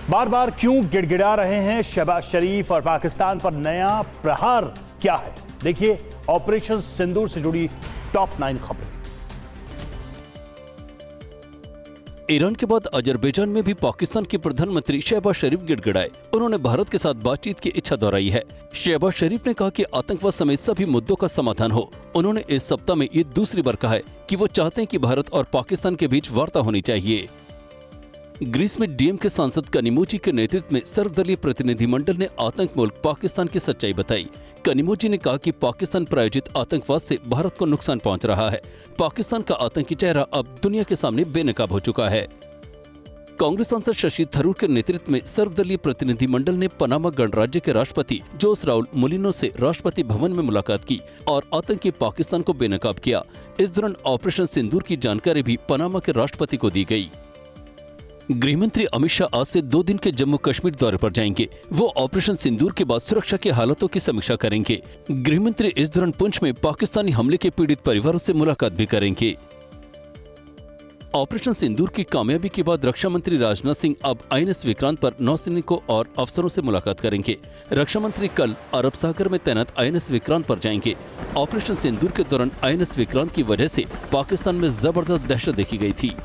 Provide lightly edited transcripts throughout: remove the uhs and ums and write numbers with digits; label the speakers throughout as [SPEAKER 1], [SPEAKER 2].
[SPEAKER 1] बार बार क्यों गिड़गिड़ा रहे हैं शहबाज शरीफ और पाकिस्तान पर नया प्रहार क्या है? देखिए ऑपरेशन सिंदूर से जुड़ी टॉप 9 खबरें।
[SPEAKER 2] ईरान के बाद अजरबैजान में भी पाकिस्तान के प्रधानमंत्री शहबाज शरीफ गिड़गिड़ाए। उन्होंने भारत के साथ बातचीत की इच्छा दोहराई है। शहबाज शरीफ ने कहा कि आतंकवाद समेत सभी मुद्दों का समाधान हो। उन्होंने इस सप्ताह में ये दूसरी बार कहा है कि वो चाहते हैं कि भारत और पाकिस्तान के बीच वार्ता होनी चाहिए। ग्रीस में डीएम के सांसद कनिमोजी के नेतृत्व में सर्वदलीय प्रतिनिधिमंडल ने आतंक मुल्क पाकिस्तान की सच्चाई बताई। कनिमोजी ने कहा कि पाकिस्तान प्रायोजित आतंकवाद से भारत को नुकसान पहुंच रहा है। पाकिस्तान का आतंकी चेहरा अब दुनिया के सामने बेनकाब हो चुका है। कांग्रेस सांसद शशि थरूर के नेतृत्व में सर्वदलीय प्रतिनिधिमंडल ने पनामा गणराज्य के राष्ट्रपति जोस राउल मुलिनो से राष्ट्रपति भवन में मुलाकात की और आतंकी पाकिस्तान को बेनकाब किया। इस दौरान ऑपरेशन सिंदूर की जानकारी भी पनामा के राष्ट्रपति को दी गई। गृहमंत्री अमित शाह आज से 2 दिन के जम्मू कश्मीर दौरे पर जाएंगे। वो ऑपरेशन सिंदूर के बाद सुरक्षा की हालातों की समीक्षा करेंगे। गृहमंत्री इस दौरान पुंछ में पाकिस्तानी हमले के पीड़ित परिवारों से मुलाकात भी करेंगे। ऑपरेशन सिंदूर की कामयाबी के बाद रक्षा मंत्री राजनाथ सिंह अब आईएनएस विक्रांत पर नौसैनिकों और अफसरों से मुलाकात करेंगे। रक्षा मंत्री कल अरब सागर में तैनात आईएनएस विक्रांत पर जाएंगे। ऑपरेशन सिंदूर के दौरान आईएनएस विक्रांत की वजह से पाकिस्तान में जबरदस्त दहशत देखी गई थी।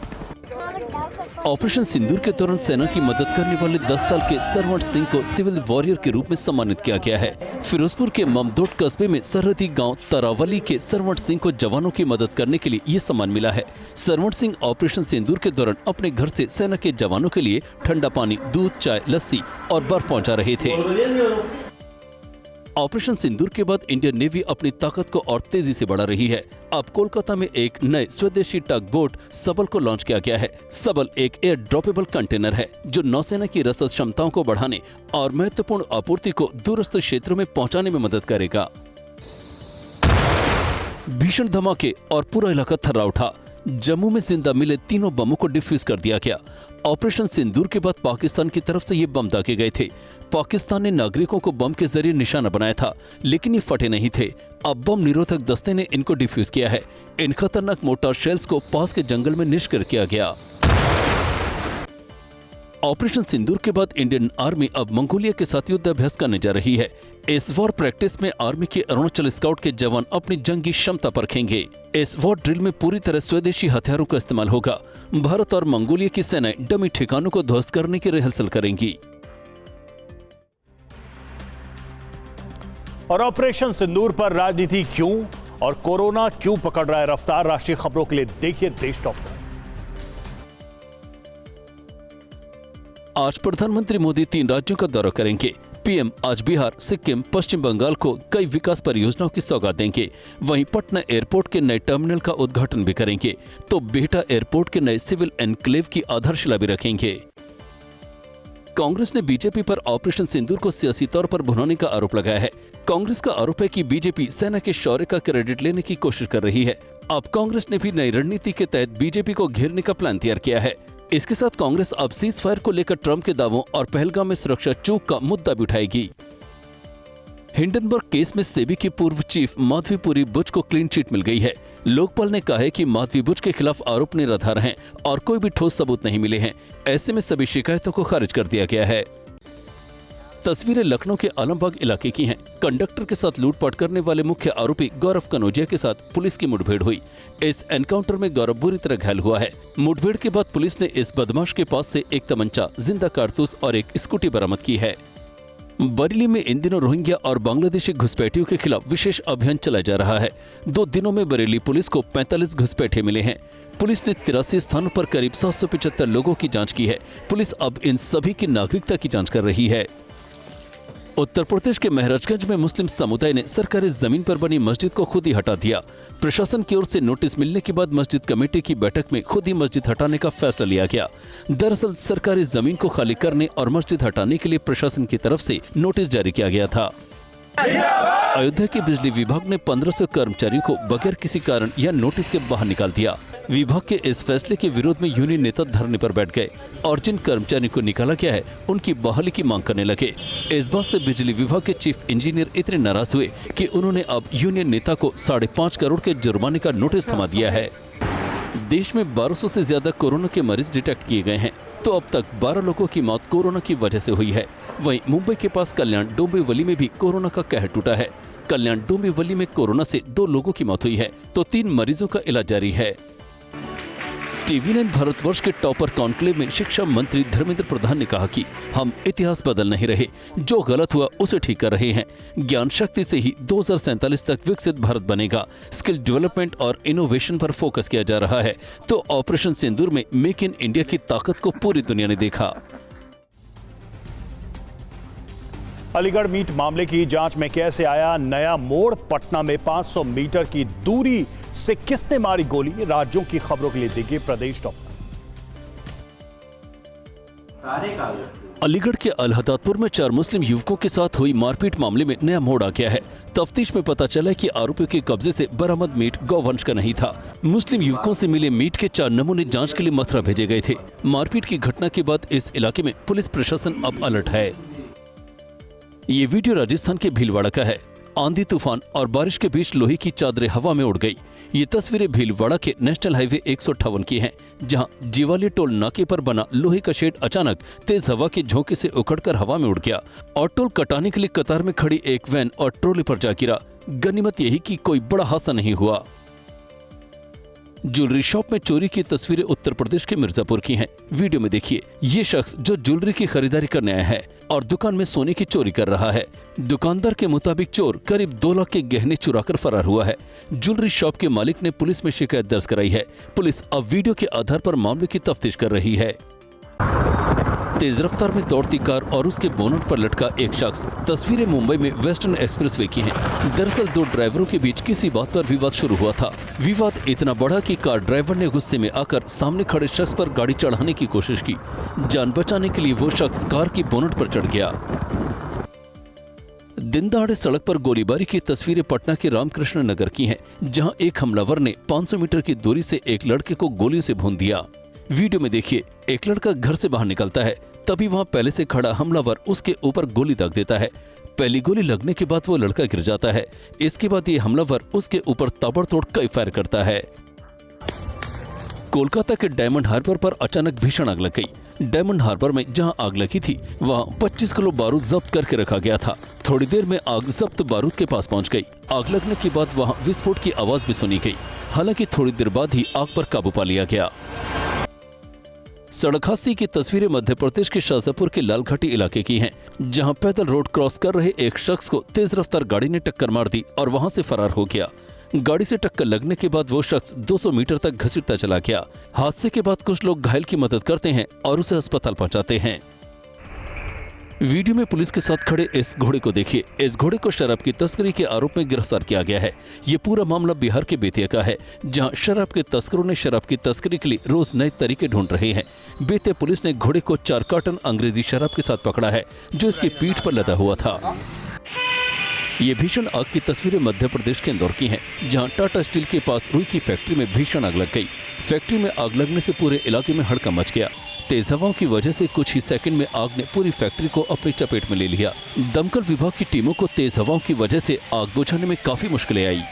[SPEAKER 2] ऑपरेशन सिंदूर के दौरान सेना की मदद करने वाले 10 साल के सरवण सिंह को सिविल वॉरियर के रूप में सम्मानित किया गया है। फिरोजपुर के ममदोट कस्बे में सरहदी गांव तरावली के सरवण सिंह को जवानों की मदद करने के लिए ये सम्मान मिला है। सरवण सिंह ऑपरेशन सिंदूर के दौरान अपने घर से सेना के जवानों के लिए ठंडा पानी, दूध, चाय, लस्सी और बर्फ पहुँचा रहे थे। ऑपरेशन सिंदूर के बाद इंडियन नेवी अपनी ताकत को और तेजी से बढ़ा रही है। अब कोलकाता में एक नए स्वदेशी टग बोट सबल को लॉन्च किया गया है। सबल एक एयर ड्रॉपेबल कंटेनर है जो नौसेना की रसद क्षमताओं को बढ़ाने और महत्वपूर्ण आपूर्ति को दूरस्थ क्षेत्रों में पहुंचाने में मदद करेगा। भीषण धमाके और पूरा इलाका थर्रा उठा। जम्मू में जिंदा मिले 3 बमों को डिफ्यूज कर दिया गया। ऑपरेशन सिंदूर के बाद पाकिस्तान की तरफ से ये बम दागे गए थे। पाकिस्तान ने नागरिकों को बम के जरिए निशाना बनाया था, लेकिन ये फटे नहीं थे। अब बम निरोधक दस्ते ने इनको डिफ्यूज किया है। इन खतरनाक मोर्टार शेल्स को पास के जंगल में निष्क्रिय किया गया। ऑपरेशन सिंदूर के बाद इंडियन आर्मी अब मंगोलिया के साथ युद्धाभ्यास करने जा रही है। इस वॉर प्रैक्टिस में आर्मी के अरुणाचल स्काउट के जवान अपनी जंगी क्षमता परखेंगे। इस वॉर ड्रिल में पूरी तरह स्वदेशी हथियारों का इस्तेमाल होगा। भारत और मंगोलिया की सेनाएं डमी ठिकानों को ध्वस्त करने की रिहर्सल करेंगी।
[SPEAKER 1] और ऑपरेशन सिंदूर पर राजनीति क्यों और कोरोना क्यों पकड़ रहा है रफ्तार? राष्ट्रीय खबरों के लिए देखिए देश टॉप।
[SPEAKER 2] आज प्रधानमंत्री मोदी 3 राज्यों का दौरा करेंगे। पीएम आज बिहार, सिक्किम, पश्चिम बंगाल को कई विकास परियोजनाओं की सौगात देंगे। वहीं पटना एयरपोर्ट के नए टर्मिनल का उद्घाटन भी करेंगे तो बेहटा एयरपोर्ट के नए सिविल एनक्लेव की आधारशिला भी रखेंगे। कांग्रेस ने बीजेपी पर ऑपरेशन सिंदूर को सियासी तौर पर भुनाने का आरोप लगाया है। कांग्रेस का आरोप है कि बीजेपी सेना के शौर्य का क्रेडिट लेने की कोशिश कर रही है। अब कांग्रेस ने भी नई रणनीति के तहत बीजेपी को घेरने का प्लान तैयार किया है। इसके साथ कांग्रेस अब सीज फायर को लेकर ट्रंप के दावों और पहलगाम में सुरक्षा चूक का मुद्दा भी उठाएगी। हिंडनबर्ग केस में सेबी की पूर्व चीफ माधवीपुरी बुच को क्लीन चिट मिल गई है। लोकपाल ने कहा है कि माधवी बुच के खिलाफ आरोप निराधार हैं और कोई भी ठोस सबूत नहीं मिले हैं। ऐसे में सभी शिकायतों को खारिज कर दिया गया है। तस्वीरें लखनऊ के आलमबाग इलाके की हैं। कंडक्टर के साथ लूटपाट करने वाले मुख्य आरोपी गौरव कनौजिया के साथ पुलिस की मुठभेड़ हुई। इस एनकाउंटर में गौरव बुरी तरह घायल हुआ है। मुठभेड़ के बाद पुलिस ने इस बदमाश के पास से एक तमंचा, जिंदा कारतूस और एक स्कूटी बरामद की है। बरेली में इन दिनों रोहिंग्या और बांग्लादेशी घुसपैठियों के खिलाफ विशेष अभियान चलाया जा रहा है। 2 दिनों में बरेली पुलिस को 45 घुसपैठे मिले हैं। पुलिस ने 83 स्थानों पर करीब 775 लोगों की जांच की है। पुलिस अब इन सभी की नागरिकता की जांच कर रही है। उत्तर प्रदेश के महराजगंज में मुस्लिम समुदाय ने सरकारी जमीन पर बनी मस्जिद को खुद ही हटा दिया। प्रशासन की ओर से नोटिस मिलने के बाद मस्जिद कमेटी की बैठक में खुद ही मस्जिद हटाने का फैसला लिया गया। दरअसल सरकारी जमीन को खाली करने और मस्जिद हटाने के लिए प्रशासन की तरफ से नोटिस जारी किया गया था। अयोध्या के बिजली विभाग ने 1500 कर्मचारियों को बगैर किसी कारण या नोटिस के बाहर निकाल दिया। विभाग के इस फैसले के विरोध में यूनियन नेता धरने पर बैठ गए और जिन कर्मचारियों को निकाला गया है उनकी बहाली की मांग करने लगे। इस बात से बिजली विभाग के चीफ इंजीनियर इतने नाराज हुए कि उन्होंने अब यूनियन नेता को 5.5 करोड़ के जुर्माने का नोटिस थमा दिया है। देश में 1200 से ज्यादा कोरोना के मरीज डिटेक्ट किए गए हैं। तो अब तक 12 लोगों की मौत कोरोना की वजह से हुई है। वहीं मुंबई के पास कल्याण डोंबिवली में भी कोरोना का कहर टूटा है। कल्याण डोंबिवली में कोरोना से 2 लोगों की मौत हुई है तो 3 मरीजों का इलाज जारी है। TV9 भारतवर्ष के टॉपर कॉन्क्लेव में शिक्षा मंत्री धर्मेंद्र प्रधान ने कहा कि हम इतिहास बदल नहीं रहे, जो गलत हुआ उसे ठीक कर रहे हैं। ज्ञान शक्ति से ही 2047 तक विकसित भारत बनेगा। स्किल डेवलपमेंट और इनोवेशन पर फोकस किया जा रहा है। तो ऑपरेशन सिंदूर में मेक इन इंडिया की ताकत को पूरी दुनिया ने देखा।
[SPEAKER 1] अलीगढ़ मीट मामले की जांच में कैसे आया नया मोड़? पटना में 500 मीटर की दूरी से किसने मारी गोली? राज्यों की खबरों के लिए देखिए प्रदेश टॉप।
[SPEAKER 2] अलीगढ़ के अलहदादपुर में 4 मुस्लिम युवकों के साथ हुई मारपीट मामले में नया मोड़ आ गया है। तफ्तीश में पता चला कि आरोपियों के कब्जे से बरामद मीट गौवंश का नहीं था। मुस्लिम युवकों से मिले मीट के 4 नमूने जांच के लिए मथुरा भेजे गए थे। मारपीट की घटना के बाद इस इलाके में पुलिस प्रशासन अब अलर्ट है। ये वीडियो राजस्थान के भीलवाड़ा का है। आंधी तूफान और बारिश के बीच लोहे की चादरें हवा में उड़ गई। ये तस्वीरें भीलवाड़ा के नेशनल हाईवे 158 की हैं, जहां जीवाली टोल नाके पर बना लोहे का शेड अचानक तेज हवा के झोंके से उखड़कर हवा में उड़ गया और टोल कटाने के लिए कतार में खड़ी एक वैन और ट्रोले पर जा गिरा। गनीमत यही कि कोई बड़ा हादसा नहीं हुआ। ज्वेलरी शॉप में चोरी की तस्वीरें उत्तर प्रदेश के मिर्जापुर की हैं। वीडियो में देखिए, ये शख्स जो ज्वेलरी की खरीदारी करने आया है और दुकान में सोने की चोरी कर रहा है। दुकानदार के मुताबिक चोर करीब 2 लाख के गहने चुराकर फरार हुआ है। ज्वेलरी शॉप के मालिक ने पुलिस में शिकायत दर्ज कराई है। पुलिस अब वीडियो के आधार पर मामले की तफ्तीश कर रही है। तेज रफ्तार में दौड़ती कार और उसके बोनट पर लटका एक शख्स। तस्वीरें मुंबई में वेस्टर्न एक्सप्रेसवे की हैं। दरअसल 2 ड्राइवरों के बीच किसी बात पर विवाद शुरू हुआ था। विवाद इतना बढ़ा कि कार ड्राइवर ने गुस्से में आकर सामने खड़े शख्स पर गाड़ी चढ़ाने की कोशिश की। जान बचाने के लिए वो शख्स कार की बोनट पर चढ़ गया। दिन दहाड़े सड़क पर गोलीबारी की तस्वीरें पटना के रामकृष्ण नगर की हैं, जहां एक हमलावर ने 500 मीटर की दूरी से एक लड़के को गोलियों से भून दिया। वीडियो में देखिए, एक लड़का घर से बाहर निकलता है, तभी वहां पहले से खड़ा हमलावर उसके ऊपर गोली दाग देता है। पहली गोली लगने के बाद वो लड़का गिर जाता है। इसके बाद ये हमलावर उसके ऊपर ताबड़तोड़ कई फायर करता है। कोलकाता के डायमंड हार्बर पर अचानक भीषण आग लग गई। डायमंड हार्बर में जहां आग लगी थी वहां 25 किलो बारूद जब्त करके रखा गया था। थोड़ी देर में आग जब्त बारूद के पास पहुंच गई। आग लगने के बाद वहां विस्फोट की आवाज भी सुनी गई। हालांकि थोड़ी देर बाद ही आग पर काबू पा लिया गया। सड़क हादसे की तस्वीरें मध्य प्रदेश के शाजापुर के लालघाटी इलाके की हैं, जहां पैदल रोड क्रॉस कर रहे एक शख्स को तेज रफ्तार गाड़ी ने टक्कर मार दी और वहां से फरार हो गया। गाड़ी से टक्कर लगने के बाद वो शख्स 200 मीटर तक घसीटता चला गया। हादसे के बाद कुछ लोग घायल की मदद करते हैं और उसे अस्पताल पहुंचाते हैं। वीडियो में पुलिस के साथ खड़े इस घोड़े को देखिए। इस घोड़े को शराब की तस्करी के आरोप में गिरफ्तार किया गया है। ये पूरा मामला बिहार के बेतिया का है, जहां शराब के तस्करों ने शराब की तस्करी के लिए रोज नए तरीके ढूंढ रहे हैं। बेतिया पुलिस ने घोड़े को 4 कार्टन अंग्रेजी शराब के साथ पकड़ा है, जो इसकी पीठ पर लदा हुआ था। ये भीषण आग की तस्वीरें मध्य प्रदेश के इंदौर की हैं, जहां टाटा स्टील के पास रुई की फैक्ट्री में भीषण आग लग गई। फैक्ट्री में आग लगने से पूरे इलाके में हड़कंप मच गया। तेज हवाओं की वजह से कुछ ही सेकंड में आग ने पूरी फैक्ट्री को अपनी चपेट में ले लिया। दमकल विभाग की टीमों को तेज हवाओं की वजह से आग बुझाने में काफी मुश्किलें आई।